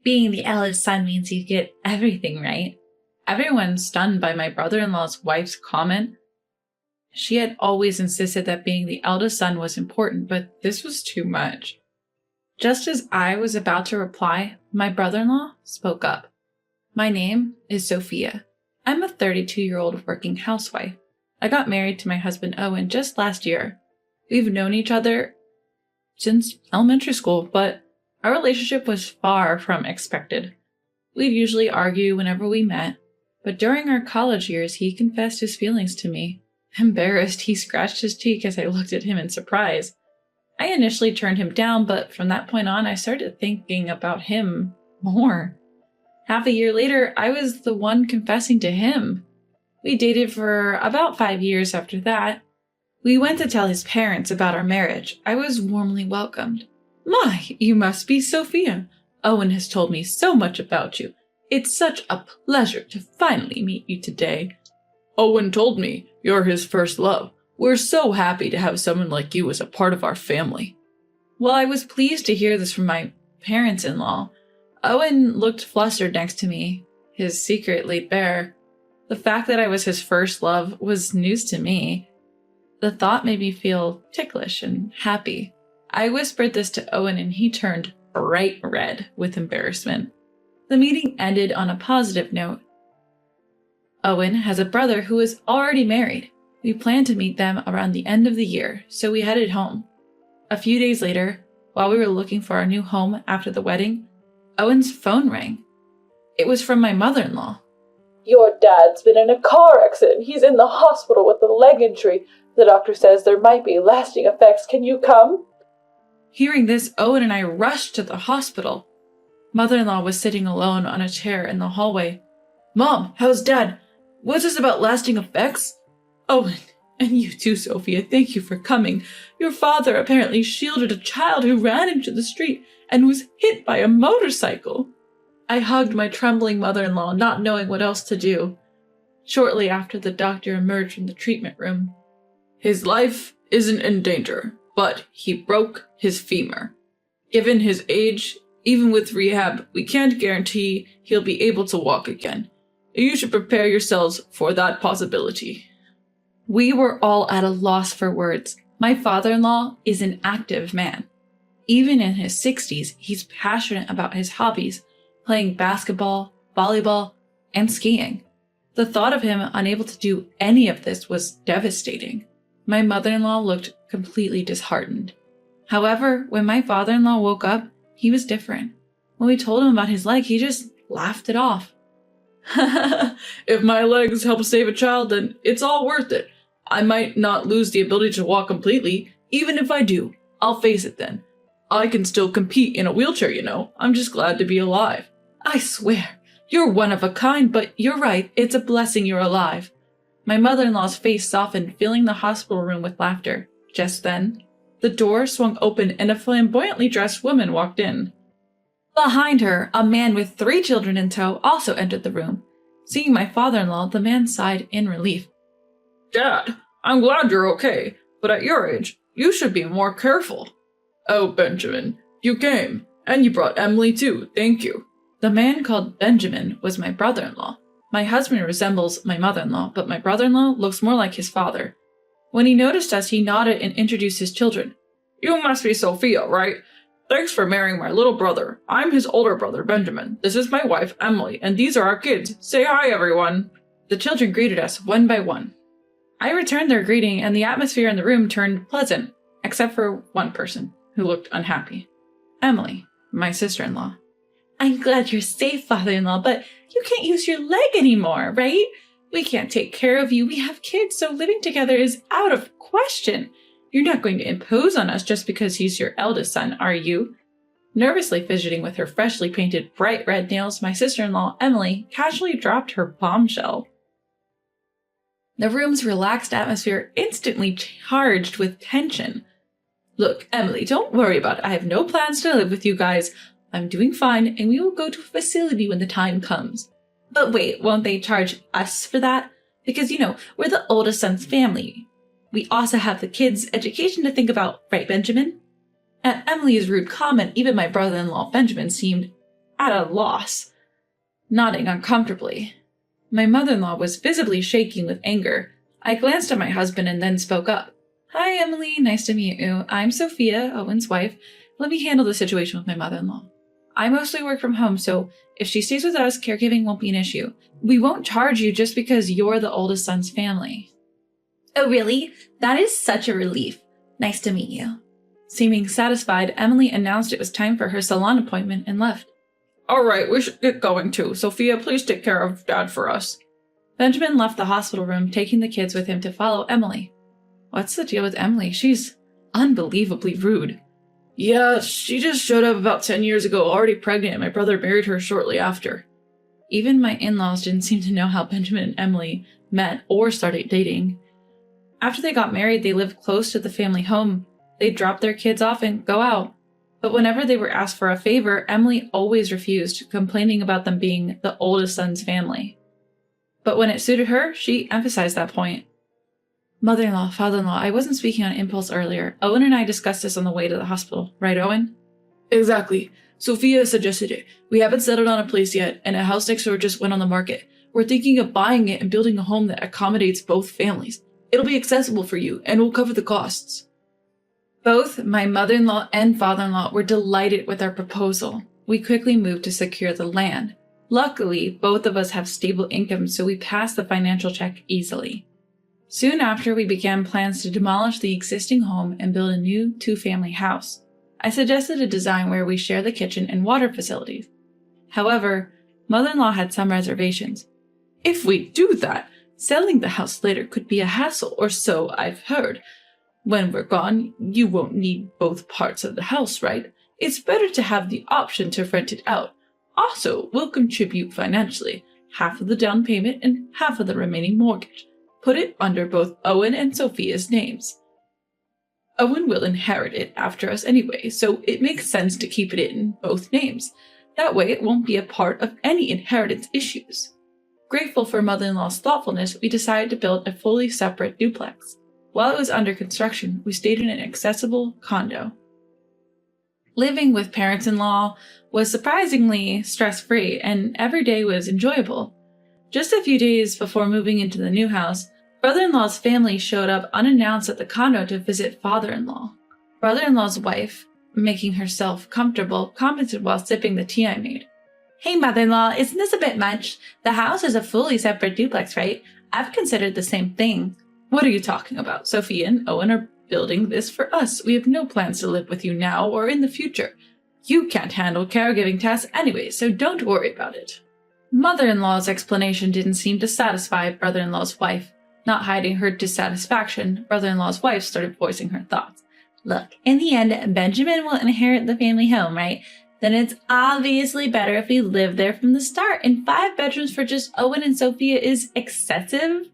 Being the eldest son means you get everything, right? Everyone's stunned by my brother-in-law's wife's comment. She had always insisted that being the eldest son was important, but this was too much. Just as I was about to reply, my brother-in-law spoke up. My name is Sophia. I'm a 32-year-old working housewife. I got married to my husband Owen just last year. We've known each other since elementary school, but our relationship was far from expected. We'd usually argue whenever we met, but during our college years, he confessed his feelings to me. Embarrassed, he scratched his cheek as I looked at him in surprise. I initially turned him down, but from that point on, I started thinking about him more. Half a year later, I was the one confessing to him. We dated for about 5 years after that. We went to tell his parents about our marriage. I was warmly welcomed. My, you must be Sophia. Owen has told me so much about you. It's such a pleasure to finally meet you today. Owen told me you're his first love. We're so happy to have someone like you as a part of our family. Well, I was pleased to hear this from my parents-in-law. Owen looked flustered next to me, his secret laid bare. The fact that I was his first love was news to me. The thought made me feel ticklish and happy. I whispered this to Owen and he turned bright red with embarrassment. The meeting ended on a positive note. Owen has a brother who is already married. We planned to meet them around the end of the year, so we headed home. A few days later, while we were looking for our new home after the wedding, Owen's phone rang. It was from my mother-in-law. Your dad's been in a car accident. He's in the hospital with a leg injury. The doctor says there might be lasting effects. Can you come? Hearing this, Owen and I rushed to the hospital. Mother-in-law was sitting alone on a chair in the hallway. Mom, how's Dad? What's this about lasting effects? Owen, and you too, Sophia, thank you for coming. Your father apparently shielded a child who ran into the street and was hit by a motorcycle. I hugged my trembling mother-in-law, not knowing what else to do. Shortly after, the doctor emerged from the treatment room. His life isn't in danger, but he broke his femur. Given his age, even with rehab, we can't guarantee he'll be able to walk again. You should prepare yourselves for that possibility. We were all at a loss for words. My father-in-law is an active man. Even in his 60s, he's passionate about his hobbies, playing basketball, volleyball, and skiing. The thought of him unable to do any of this was devastating. My mother-in-law looked completely disheartened. However, when my father-in-law woke up, he was different. When we told him about his leg, he just laughed it off. If my legs help save a child, then it's all worth it. I might not lose the ability to walk completely. Even if I do, I'll face it then. I can still compete in a wheelchair, you know. I'm just glad to be alive. I swear, you're one of a kind, but you're right, it's a blessing you're alive. My mother-in-law's face softened, filling the hospital room with laughter. Just then, the door swung open and a flamboyantly dressed woman walked in. Behind her, a man with 3 children in tow also entered the room. Seeing my father-in-law, the man sighed in relief. Dad, I'm glad you're okay, but at your age, you should be more careful. Oh, Benjamin, you came, and you brought Emily too, thank you. The man called Benjamin was my brother-in-law. My husband resembles my mother-in-law, but my brother-in-law looks more like his father. When he noticed us, he nodded and introduced his children. You must be Sophia, right? Thanks for marrying my little brother. I'm his older brother, Benjamin. This is my wife, Emily, and these are our kids. Say hi, everyone. The children greeted us one by one. I returned their greeting, and the atmosphere in the room turned pleasant, except for one person who looked unhappy. Emily, my sister-in-law. I'm glad you're safe, father-in-law, but you can't use your leg anymore, right? We can't take care of you. We have kids, so living together is out of question. You're not going to impose on us just because he's your eldest son, are you? Nervously fidgeting with her freshly painted bright red nails, my sister-in-law, Emily, casually dropped her bombshell. The room's relaxed atmosphere instantly charged with tension. Look, Emily, don't worry about it. I have no plans to live with you guys. I'm doing fine, and we will go to a facility when the time comes. But wait, won't they charge us for that? Because, we're the oldest son's family. We also have the kids' education to think about, right, Benjamin? At Emily's rude comment, even my brother-in-law Benjamin seemed at a loss, nodding uncomfortably. My mother-in-law was visibly shaking with anger. I glanced at my husband and then spoke up. Hi, Emily. Nice to meet you. I'm Sophia, Owen's wife. Let me handle the situation with my mother-in-law. I mostly work from home, so if she stays with us, caregiving won't be an issue. We won't charge you just because you're the oldest son's family. Oh, really? That is such a relief. Nice to meet you. Seeming satisfied, Emily announced it was time for her salon appointment and left. All right, we should get going too. Sophia, please take care of Dad for us. Benjamin left the hospital room, taking the kids with him to follow Emily. What's the deal with Emily? She's unbelievably rude. Yeah, she just showed up about 10 years ago, already pregnant, and my brother married her shortly after. Even my in-laws didn't seem to know how Benjamin and Emily met or started dating. After they got married, they lived close to the family home. They'd drop their kids off and go out. But whenever they were asked for a favor, Emily always refused, complaining about them being the oldest son's family. But when it suited her, she emphasized that point. Mother-in-law, father-in-law, I wasn't speaking on impulse earlier. Owen and I discussed this on the way to the hospital. Right, Owen? Exactly. Sophia suggested it. We haven't settled on a place yet, and a house next door just went on the market. We're thinking of buying it and building a home that accommodates both families. It'll be accessible for you, and we'll cover the costs. Both my mother-in-law and father-in-law were delighted with our proposal. We quickly moved to secure the land. Luckily, both of us have stable income, so we passed the financial check easily. Soon after, we began plans to demolish the existing home and build a new two-family house. I suggested a design where we share the kitchen and water facilities. However, mother-in-law had some reservations. If we do that, selling the house later could be a hassle, or so I've heard. When we're gone, you won't need both parts of the house, right? It's better to have the option to rent it out. Also, we'll contribute financially, half of the down payment and half of the remaining mortgage. Put it under both Owen and Sophia's names. Owen will inherit it after us anyway, so it makes sense to keep it in both names. That way it won't be a part of any inheritance issues. Grateful for mother-in-law's thoughtfulness, we decided to build a fully separate duplex. While it was under construction, we stayed in an accessible condo. Living with parents-in-law was surprisingly stress-free, and every day was enjoyable. Just a few days before moving into the new house, brother-in-law's family showed up unannounced at the condo to visit father-in-law. Brother-in-law's wife, making herself comfortable, commented while sipping the tea I made. Hey, mother-in-law, isn't this a bit much? The house is a fully separate duplex, right? I've considered the same thing. What are you talking about? Sophia and Owen are building this for us. We have no plans to live with you now or in the future. You can't handle caregiving tasks anyway, so don't worry about it. Mother-in-law's explanation didn't seem to satisfy brother-in-law's wife. Not hiding her dissatisfaction, brother-in-law's wife started voicing her thoughts. Look, in the end, Benjamin will inherit the family home, right? Then it's obviously better if we live there from the start, and 5 bedrooms for just Owen and Sophia is excessive.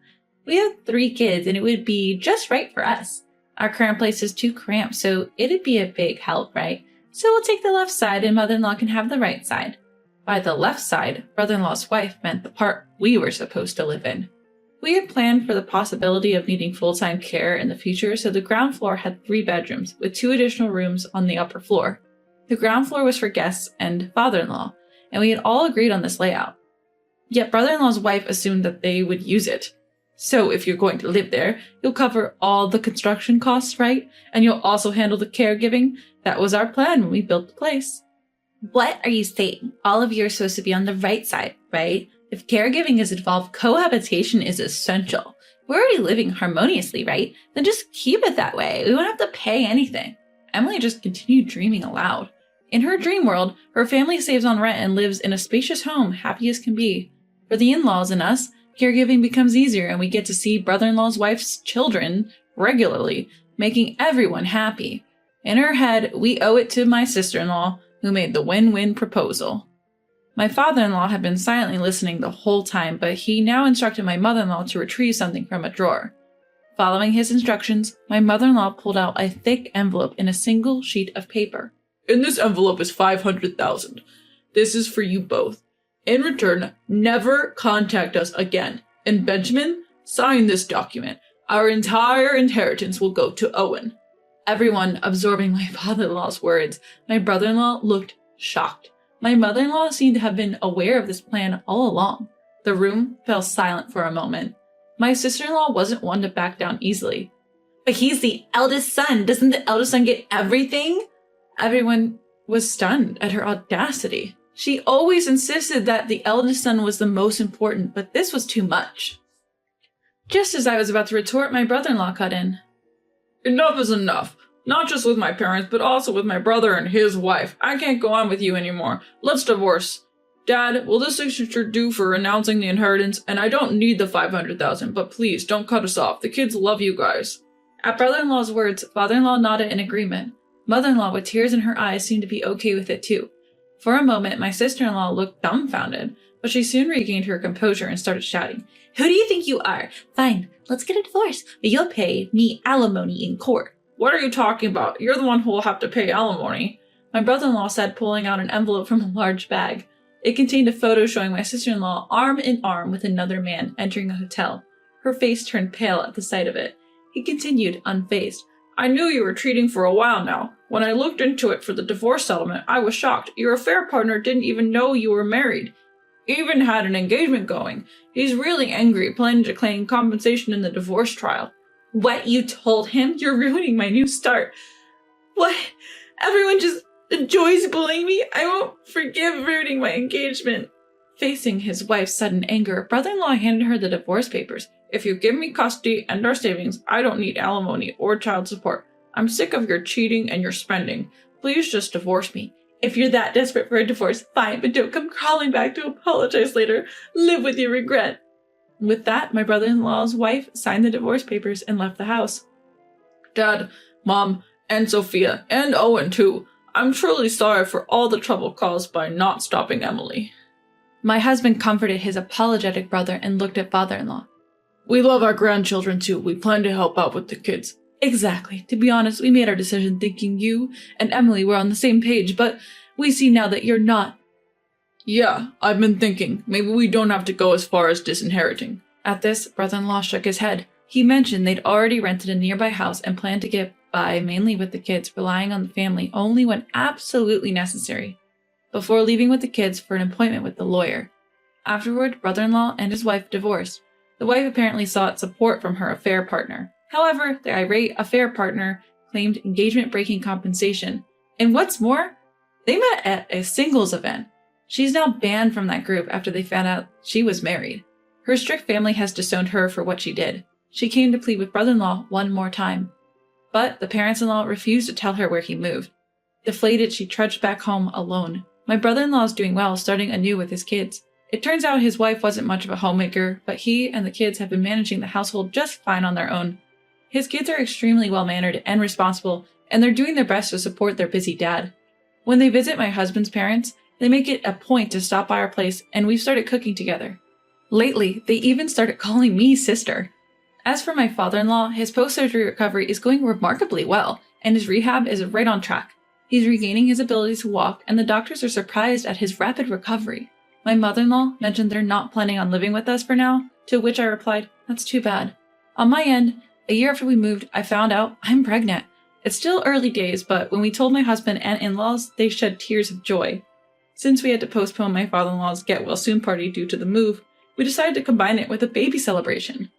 We have 3 kids, and it would be just right for us. Our current place is too cramped, so it'd be a big help, right? So we'll take the left side, and mother-in-law can have the right side. By the left side, brother-in-law's wife meant the part we were supposed to live in. We had planned for the possibility of needing full-time care in the future, so the ground floor had 3 bedrooms, with 2 additional rooms on the upper floor. The ground floor was for guests and father-in-law, and we had all agreed on this layout. Yet brother-in-law's wife assumed that they would use it. So if you're going to live there, you'll cover all the construction costs, right? And you'll also handle the caregiving? That was our plan when we built the place. What are you saying? All of you are supposed to be on the right side, right? If caregiving is involved, cohabitation is essential. We're already living harmoniously, right? Then just keep it that way. We won't have to pay anything. Emily just continued dreaming aloud. In her dream world, her family saves on rent and lives in a spacious home, happy as can be. For the in-laws and us, caregiving becomes easier and we get to see brother-in-law's wife's children regularly, making everyone happy. In her head, we owe it to my sister-in-law, who made the win-win proposal. My father-in-law had been silently listening the whole time, but he now instructed my mother-in-law to retrieve something from a drawer. Following his instructions, my mother-in-law pulled out a thick envelope in a single sheet of paper. In this envelope is $500,000. This is for you both. In return, never contact us again. And Benjamin, sign this document. Our entire inheritance will go to Owen. Everyone absorbing my father-in-law's words, my brother-in-law looked shocked. My mother-in-law seemed to have been aware of this plan all along. The room fell silent for a moment. My sister-in-law wasn't one to back down easily. But he's the eldest son. Doesn't the eldest son get everything? Everyone was stunned at her audacity. She always insisted that the eldest son was the most important, but this was too much. Just as I was about to retort, my brother-in-law cut in. Enough is enough. Not just with my parents, but also with my brother and his wife. I can't go on with you anymore. Let's divorce. Dad, will this signature do for announcing the inheritance? And I don't need the $500,000, but please don't cut us off. The kids love you guys. At brother-in-law's words, father-in-law nodded in agreement. Mother-in-law, with tears in her eyes, seemed to be okay with it too. For a moment, my sister-in-law looked dumbfounded, but she soon regained her composure and started shouting. Who do you think you are? Fine, let's get a divorce, but you'll pay me alimony in court. What are you talking about? You're the one who will have to pay alimony. My brother-in-law said, pulling out an envelope from a large bag. It contained a photo showing my sister-in-law arm in arm with another man entering a hotel. Her face turned pale at the sight of it. He continued, unfazed. I knew you were cheating for a while now. When I looked into it for the divorce settlement, I was shocked. Your affair partner didn't even know you were married. Even had an engagement going. He's really angry, planning to claim compensation in the divorce trial. What, you told him? You're ruining my new start. What? Everyone just enjoys bullying me? I won't forgive ruining my engagement. Facing his wife's sudden anger, brother-in-law handed her the divorce papers. If you give me custody and our savings, I don't need alimony or child support. I'm sick of your cheating and your spending. Please just divorce me. If you're that desperate for a divorce, fine, but don't come crawling back to apologize later. Live with your regret. With that, my brother-in-law's wife signed the divorce papers and left the house. Dad, Mom, and Sophia, and Owen too. I'm truly sorry for all the trouble caused by not stopping Emily. My husband comforted his apologetic brother and looked at father-in-law. We love our grandchildren too. We plan to help out with the kids. Exactly. To be honest, we made our decision thinking you and Emily were on the same page, but we see now that you're not. Yeah, I've been thinking. Maybe we don't have to go as far as disinheriting. At this, brother-in-law shook his head. He mentioned they'd already rented a nearby house and planned to get by mainly with the kids, relying on the family only when absolutely necessary, before leaving with the kids for an appointment with the lawyer. Afterward, brother-in-law and his wife divorced. The wife apparently sought support from her affair partner. However, the irate affair partner claimed engagement-breaking compensation. And what's more, they met at a singles event. She's now banned from that group after they found out she was married. Her strict family has disowned her for what she did. She came to plead with brother-in-law one more time. But the parents-in-law refused to tell her where he moved. Deflated, she trudged back home alone. My brother-in-law is doing well, starting anew with his kids. It turns out his wife wasn't much of a homemaker, but he and the kids have been managing the household just fine on their own. His kids are extremely well-mannered and responsible, and they're doing their best to support their busy dad. When they visit my husband's parents, they make it a point to stop by our place, and we've started cooking together. Lately, they even started calling me sister. As for my father-in-law, his post-surgery recovery is going remarkably well, and his rehab is right on track. He's regaining his ability to walk, and the doctors are surprised at his rapid recovery. My mother-in-law mentioned they're not planning on living with us for now, to which I replied, that's too bad. On my end, a year after we moved, I found out I'm pregnant. It's still early days, but when we told my husband and in-laws, they shed tears of joy. Since we had to postpone my father-in-law's get-well-soon party due to the move, we decided to combine it with a baby celebration.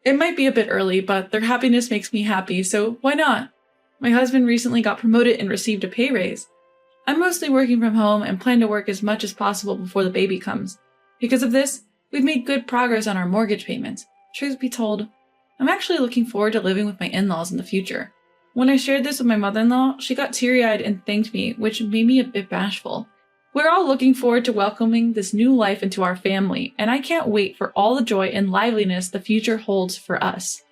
It might be a bit early, but their happiness makes me happy, so why not? My husband recently got promoted and received a pay raise. I'm mostly working from home and plan to work as much as possible before the baby comes. Because of this, we've made good progress on our mortgage payments. Truth be told, I'm actually looking forward to living with my in-laws in the future. When I shared this with my mother-in-law, she got teary-eyed and thanked me, which made me a bit bashful. We're all looking forward to welcoming this new life into our family, and I can't wait for all the joy and liveliness the future holds for us.